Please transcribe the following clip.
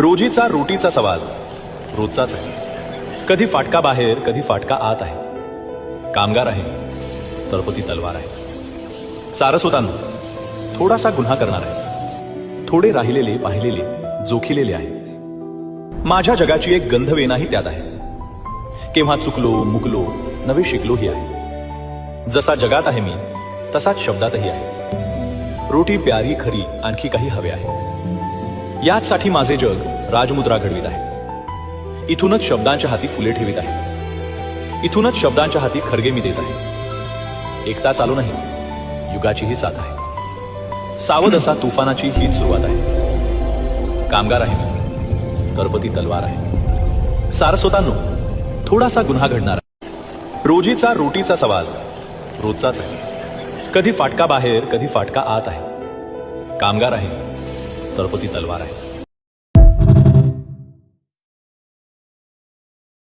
रोजीचा रोटीचा सवाल रोजचाच आहे. कधी फाटका बाहेर, कधी फाटका आत आहे. कामगार आहे, तळपती तलवार आहे. सारस्वतांनो, थोडासा गुन्हा करणार आहे. थोडे राहिलेले, पाहिलेले, जोखिलेले आहे. माझ्या जगाची एक गंधवेनाही त्यात आहे. केव्हा चुकलो, मुकलो, नवे शिकलोही आहे. जसा जगात आहे मी, तसाच शब्दातही आहे. रोटी प्यारी खरी, आणखी काही हवे आहे. याचसाठी माझे जग राजमुद्रा घडवीत आहे. इथूनच शब्दांच्या हाती फुले ठेवीत आहे. इथूनच शब्दांच्या हाती खरगे मी देत आहे. एकटा चालू नाही, युगाचीही साथ आहे. सावध असा तुफानाची हीच सुरुवात आहे. कामगार आहे मी, तळपती तलवार आहे. सारस्वतांनो, थोडासा गुन्हा घडणार आहे. रोजीचा रोटीचा सवाल रोजचाच आहे. कधी फाटका बाहेर, कधी फाटका आत आहे. कामगार आहे, तळपती तलवार आहे.